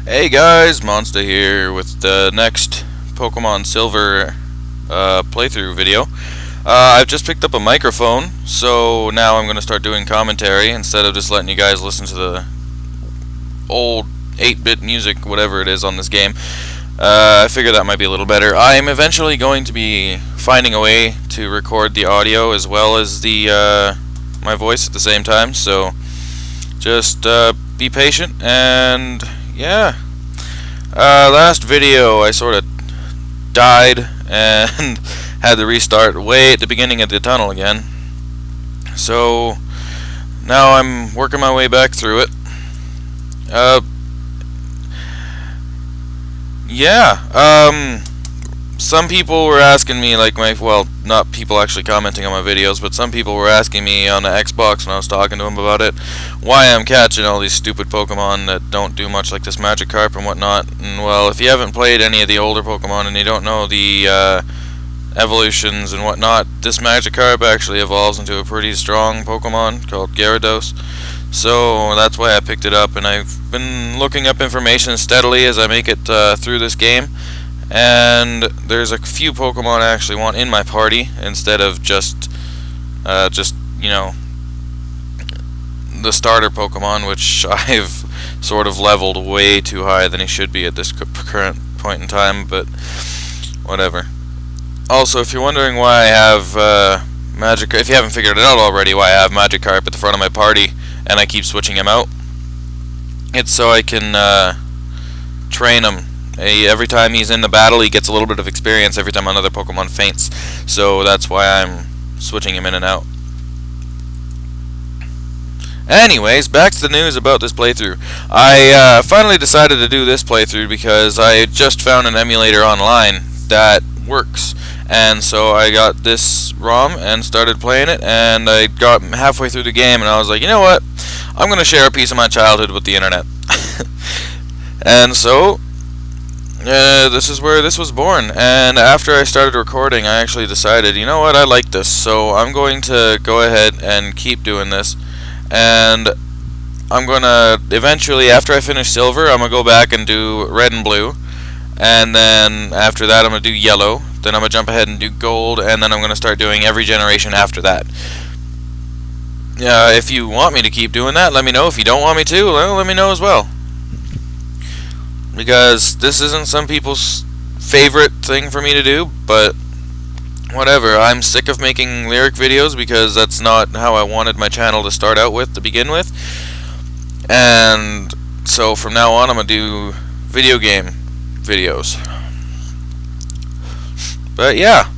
Hey guys, Monster here with the next Pokemon Silver playthrough video. I've just picked up a microphone, so now I'm going to start doing commentary instead of just letting you guys listen to the old 8-bit music, whatever it is on this game. I figure that might be a little better. I'm eventually going to be finding a way to record the audio as well as the my voice at the same time, so just be patient. And yeah, last video I sort of died and had to restart way at the beginning of the tunnel again, so now I'm working my way back through it. Some people were asking me, like well, not people actually commenting on my videos, but some people were asking me on the Xbox when I was talking to them about it, why I'm catching all these stupid Pokemon that don't do much, like this Magikarp and whatnot. And well, if you haven't played any of the older Pokemon and you don't know the evolutions and whatnot, this Magikarp actually evolves into a pretty strong Pokemon called Gyarados. So that's why I picked it up, and I've been looking up information steadily as I make it through this game. And there's a few Pokemon I actually want in my party instead of just you know, the starter Pokemon, which I've sort of leveled way too high than he should be at this current point in time, but whatever. Also, if you're wondering why I have Magikarp, if you haven't figured it out already, why I have Magikarp at the front of my party and I keep switching him out, it's so I can train him. Every time he's in the battle, he gets a little bit of experience every time another Pokemon faints. So that's why I'm switching him in and out. Anyways, back to the news about this playthrough. I finally decided to do this playthrough because I just found an emulator online that works. And so I got this ROM and started playing it, and I got halfway through the game and I was like, you know what? I'm going to share a piece of my childhood with the internet. And so this is where this was born. And after I started recording, I actually decided, you know what, I like this, so I'm going to go ahead and keep doing this. And I'm gonna eventually, after I finish Silver, I'm gonna go back and do Red and Blue, and then after that I'm gonna do Yellow, then I'm gonna jump ahead and do Gold, and then I'm gonna start doing every generation after that. If you want me to keep doing that, let me know. If you don't want me to, well, let me know as well, because this isn't some people's favorite thing for me to do, but whatever. I'm sick of making lyric videos because that's not how I wanted my channel to start out with to begin with. And so from now on I'm going to do video game videos. But yeah.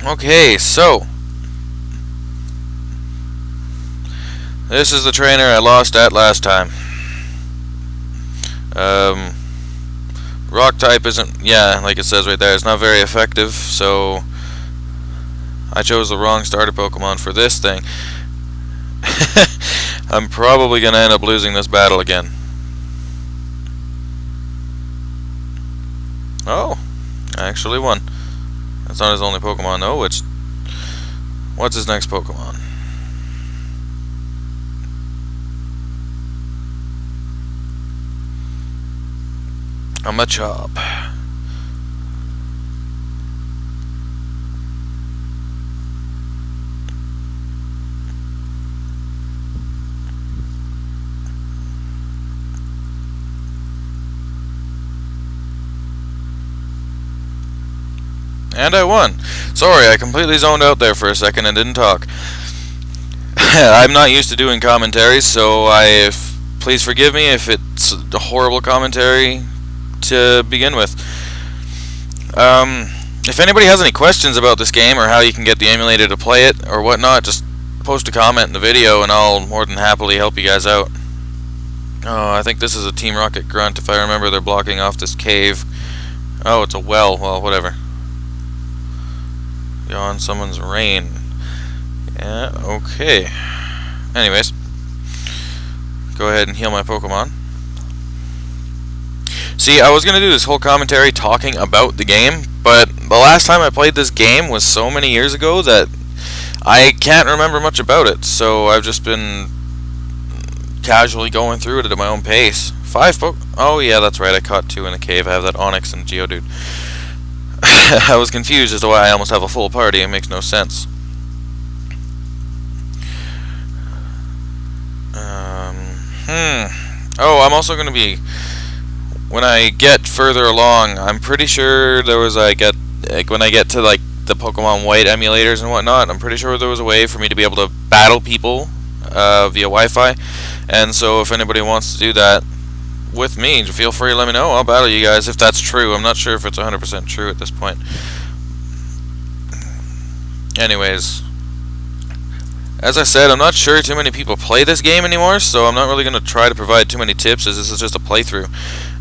Okay, so this is the trainer I lost at last time. Rock type isn't, yeah, like it says right there, it's not very effective, so I chose the wrong starter Pokemon for this thing. I'm probably going to end up losing this battle again. Oh, I actually won. That's not his only Pokemon though. What's his next Pokemon? A Machop. And I won. Sorry, I completely zoned out there for a second and didn't talk. I'm not used to doing commentaries, so please forgive me if it's a horrible commentary to begin with. If anybody has any questions about this game or how you can get the emulator to play it or whatnot, just post a comment in the video and I'll more than happily help you guys out. Oh, I think this is a Team Rocket grunt. If I remember, they're blocking off this cave. Oh, it's a well. Well, whatever. On someone's rain. Yeah, okay. Anyways, go ahead and heal my Pokemon. See, I was going to do this whole commentary talking about the game, but the last time I played this game was so many years ago that I can't remember much about it, so I've just been casually going through it at my own pace Oh yeah, that's right, I caught 2 in the cave. I have that Onyx and Geodude. I was confused as to why I almost have a full party. It makes no sense. Oh, I'm also going to be... When I get further along, I'm pretty sure there was when I get to like the Pokemon White emulators and whatnot, I'm pretty sure there was a way for me to be able to battle people via Wi-Fi. And so if anybody wants to do that with me, feel free to let me know. I'll battle you guys if that's true. I'm not sure if it's 100% true at this point. Anyways, as I said, I'm not sure too many people play this game anymore, so I'm not really going to try to provide too many tips, as this is just a playthrough.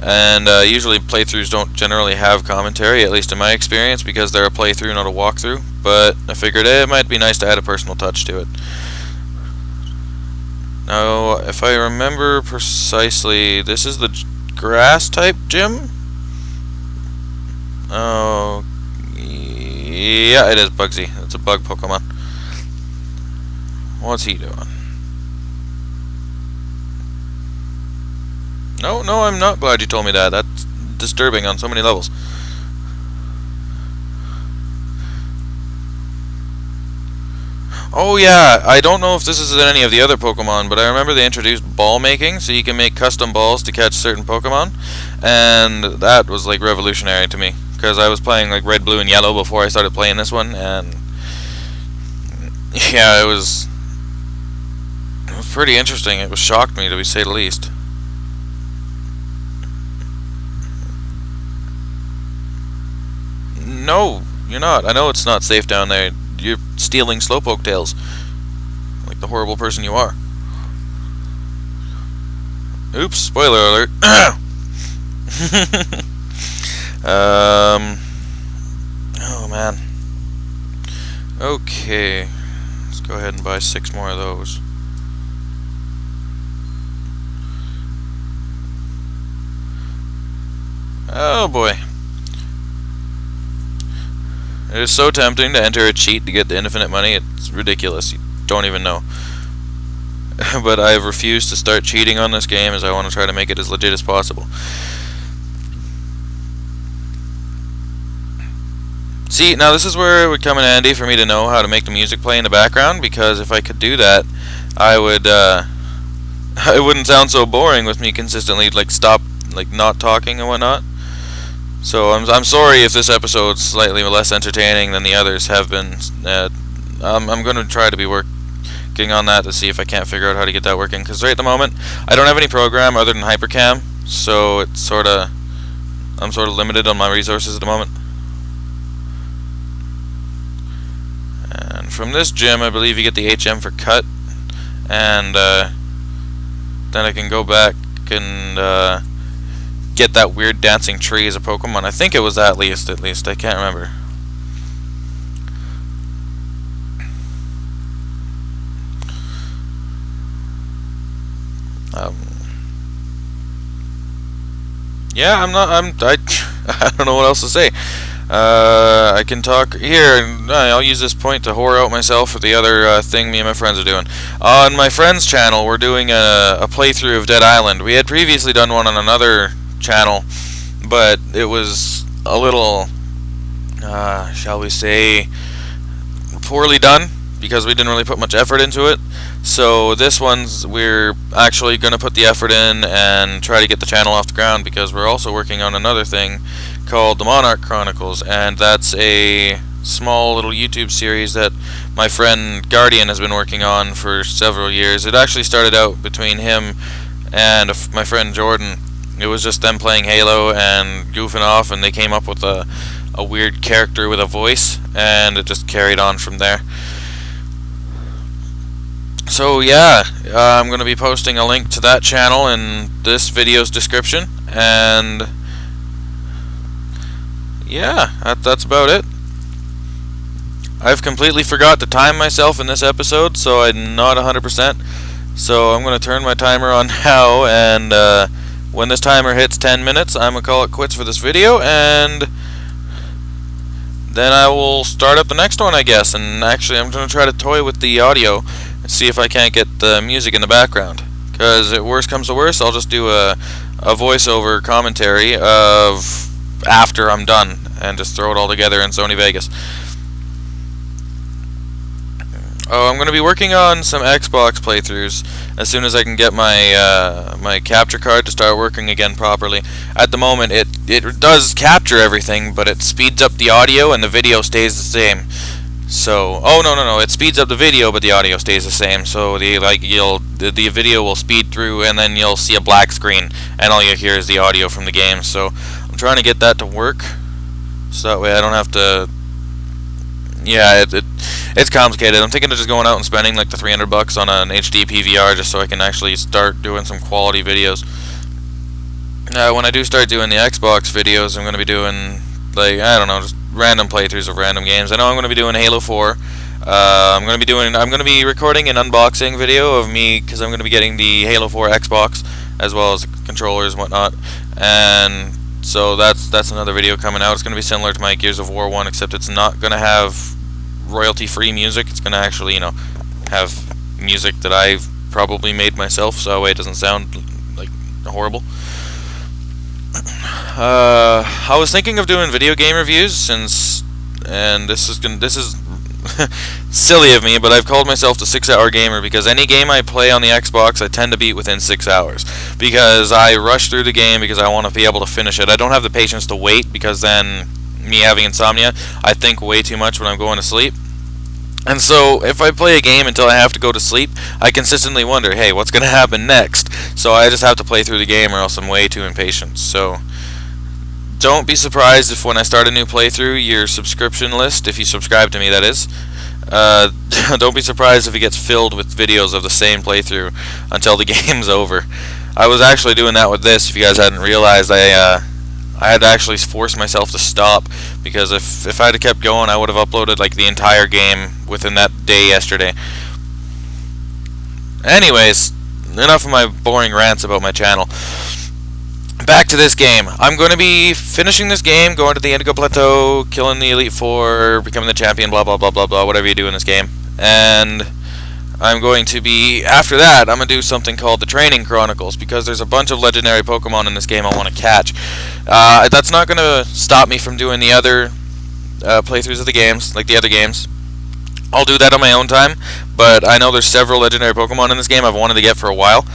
And usually playthroughs don't generally have commentary, at least in my experience, because they're a playthrough, not a walkthrough. But I figured it might be nice to add a personal touch to it. Now, if I remember precisely, this is the grass-type gym? Oh, yeah, it is Bugsy. It's a bug Pokemon. What's he doing? No, I'm not glad you told me that. That's disturbing on so many levels. Oh yeah, I don't know if this is in any of the other Pokemon, but I remember they introduced ball making, so you can make custom balls to catch certain Pokemon, and that was like revolutionary to me, because I was playing like Red, Blue, and Yellow before I started playing this one, and yeah, it was pretty interesting. It was shocked me, to say the least. No, you're not. I know it's not safe down there. You're stealing Slowpoke tails, like the horrible person you are. Oops, spoiler alert. Oh man. Okay, let's go ahead and buy 6 more of those. Oh boy. It is so tempting to enter a cheat to get the infinite money. It's ridiculous. You don't even know. But I've refused to start cheating on this game, as I want to try to make it as legit as possible. See, now this is where it would come in handy for me to know how to make the music play in the background, because if I could do that, I would, it wouldn't sound so boring with me consistently, like, not talking and whatnot. So I'm sorry if this episode's slightly less entertaining than the others have been. I'm going to try to be working on that to see if I can't figure out how to get that working, because right at the moment I don't have any program other than Hypercam, so it's I'm sort of limited on my resources at the moment. And from this gym, I believe you get the HM for cut, and then I can go back and get that weird dancing tree as a Pokemon. I think it was that at least. I can't remember. Yeah, I don't know what else to say. I can talk here. I'll use this point to whore out myself for the other thing me and my friends are doing. On my friend's channel, we're doing a playthrough of Dead Island. We had previously done one on another channel, but it was a little, shall we say, poorly done, because we didn't really put much effort into it. So this one's, we're actually going to put the effort in and try to get the channel off the ground, because we're also working on another thing called the Monarch Chronicles, and that's a small little YouTube series that my friend Guardian has been working on for several years. It actually started out between him and my friend Jordan. It was just them playing Halo and goofing off, and they came up with a weird character with a voice, and it just carried on from there. So yeah, I'm going to be posting a link to that channel in this video's description, and yeah, that's about it. I've completely forgot to time myself in this episode, so I'm not 100%. So I'm going to turn my timer on now, and when this timer hits 10 minutes, I'm going to call it quits for this video, and then I will start up the next one, I guess. And actually, I'm going to try to toy with the audio and see if I can't get the music in the background. Because if worst comes to worst, I'll just do a a voiceover commentary of after I'm done, and just throw it all together in Sony Vegas. Oh, I'm going to be working on some Xbox playthroughs as soon as I can get my my capture card to start working again properly. At the moment, it does capture everything, but it speeds up the audio and the video stays the same. So, oh no, it speeds up the video, but the audio stays the same. So the video will speed through, and then you'll see a black screen, and all you hear is the audio from the game. So I'm trying to get that to work, so that way I don't have to. Yeah, it's complicated. I'm thinking of just going out and spending like the $300 on an HD PVR just so I can actually start doing some quality videos. When I do start doing the Xbox videos, I'm going to be doing, like, I don't know, just random playthroughs of random games. I know I'm going to be doing Halo 4. I'm going to be recording an unboxing video of me, because I'm going to be getting the Halo 4 Xbox as well as the controllers and whatnot. And so that's another video coming out. It's going to be similar to my Gears of War one, except it's not going to have royalty-free music. It's going to actually, you know, have music that I've probably made myself, so that way it doesn't sound like horrible. I was thinking of doing video game reviews, and this is silly of me, but I've called myself the 6-hour gamer because any game I play on the Xbox I tend to beat within 6 hours, because I rush through the game because I want to be able to finish it. I don't have the patience to wait, because then, me having insomnia, I think way too much when I'm going to sleep. And so, if I play a game until I have to go to sleep, I consistently wonder, hey, what's going to happen next? So I just have to play through the game, or else I'm way too impatient. So, don't be surprised if when I start a new playthrough, your subscription list, if you subscribe to me, that is, don't be surprised if it gets filled with videos of the same playthrough until the game's over. I was actually doing that with this. If you guys hadn't realized, I had to actually force myself to stop, because if I had kept going, I would have uploaded like the entire game within that day yesterday. Anyways, enough of my boring rants about my channel. Back to this game. I'm going to be finishing this game, going to the Indigo Plateau, killing the Elite Four, becoming the champion, blah blah blah blah blah, whatever you do in this game. And I'm going to be, after that, I'm going to do something called the Training Chronicles, because there's a bunch of legendary Pokemon in this game I want to catch. That's not going to stop me from doing the other playthroughs of the games, like the other games. I'll do that on my own time, but I know there's several legendary Pokemon in this game I've wanted to get for a while.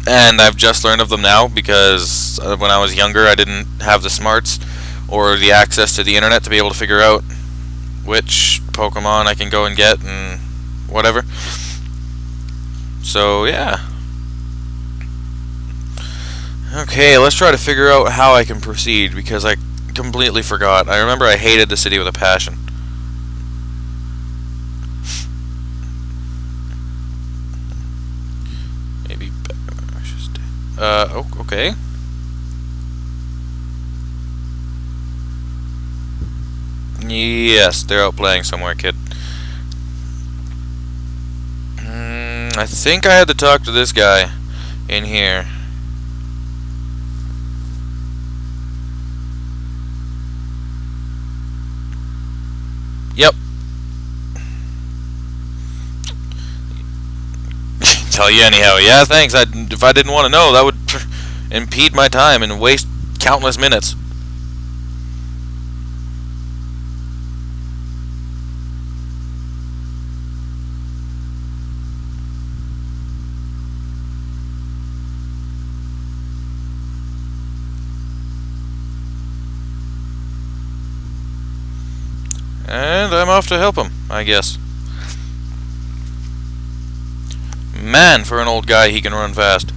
And I've just learned of them now, because when I was younger I didn't have the smarts or the access to the internet to be able to figure out which Pokemon I can go and get and whatever. So yeah. Okay, let's try to figure out how I can proceed, because I completely forgot. I remember I hated the city with a passion. Maybe I should stay. Oh, okay. Yes, they're out playing somewhere, kid. I think I had to talk to this guy in here. Yep. Tell you anyhow. Yeah, thanks. If I didn't want to know, that would impede my time and waste countless minutes. And I'm off to help him, I guess. Man, for an old guy, he can run fast.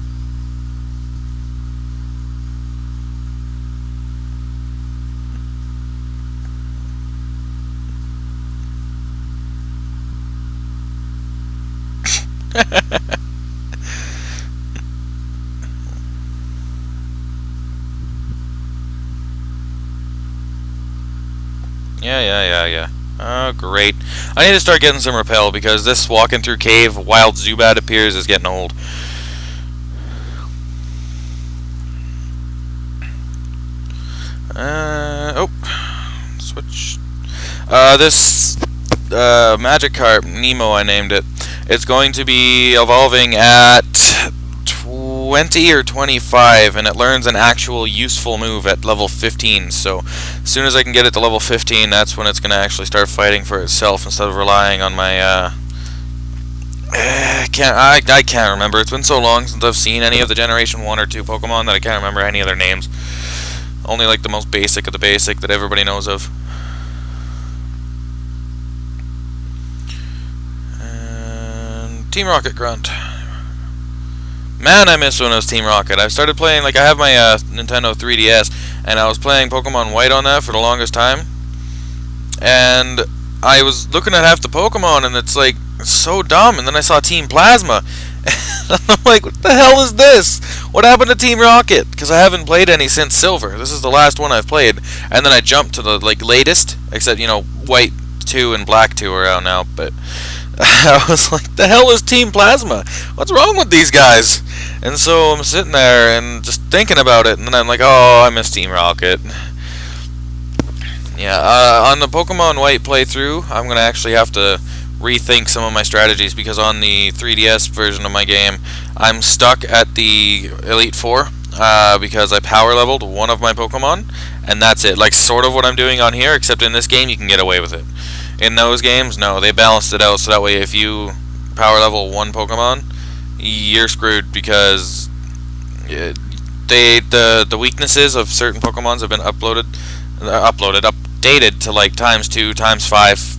Yeah. Oh, great. I need to start getting some repel, because this walking through cave, wild Zubat appears, is getting old. Oh. Switch. This Magikarp, Nemo I named it. It's going to be evolving at 20 or 25, and it learns an actual useful move at level 15. So as soon as I can get it to level 15, that's when it's going to actually start fighting for itself instead of relying on my I can't remember. It's been so long since I've seen any of the Generation 1 or 2 Pokemon that I can't remember any of their names. Only like the most basic of the basic that everybody knows of. And Team Rocket Grunt. Man, I miss when it was Team Rocket. I started playing, like, I have my Nintendo 3DS, and I was playing Pokemon White on that for the longest time. And I was looking at half the Pokemon, and it's like, it's so dumb. And then I saw Team Plasma, and I'm like, what the hell is this? What happened to Team Rocket? Because I haven't played any since Silver. This is the last one I've played. And then I jumped to the, like, latest, except, you know, White 2 and Black 2 are out now, but I was like, the hell is Team Plasma? What's wrong with these guys? And so I'm sitting there and just thinking about it, and then I'm like, oh, I miss Team Rocket. Yeah, on the Pokemon White playthrough, I'm going to actually have to rethink some of my strategies, because on the 3DS version of my game, I'm stuck at the Elite Four, because I power leveled one of my Pokemon, and that's it. Like, sort of what I'm doing on here, except in this game, you can get away with it. In those games, no, they balanced it out, so that way if you power level one Pokemon, you're screwed, because the weaknesses of certain Pokemons have been updated to like *2, *5,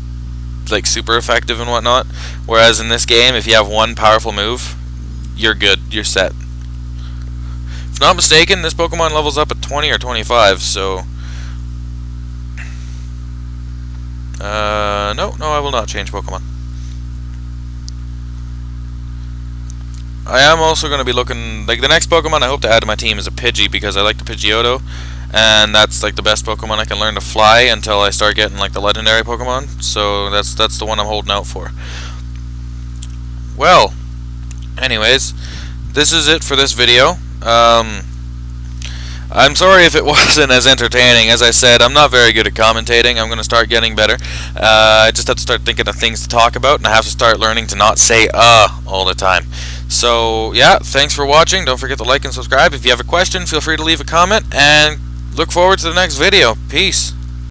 like super effective and whatnot. Whereas in this game, if you have one powerful move, you're good, you're set. If not mistaken, this Pokemon levels up at 20 or 25, so no, I will not change Pokemon. I am also going to be looking, like, the next Pokemon I hope to add to my team is a Pidgey, because I like the Pidgeotto, and that's like the best Pokemon I can learn to fly until I start getting like the legendary Pokemon. So that's the one I'm holding out for. Well, anyways, this is it for this video. I'm sorry if it wasn't as entertaining. As I said, I'm not very good at commentating. I'm going to start getting better. I just have to start thinking of things to talk about, and I have to start learning to not say all the time. So, yeah, thanks for watching. Don't forget to like and subscribe. If you have a question, feel free to leave a comment, and look forward to the next video. Peace.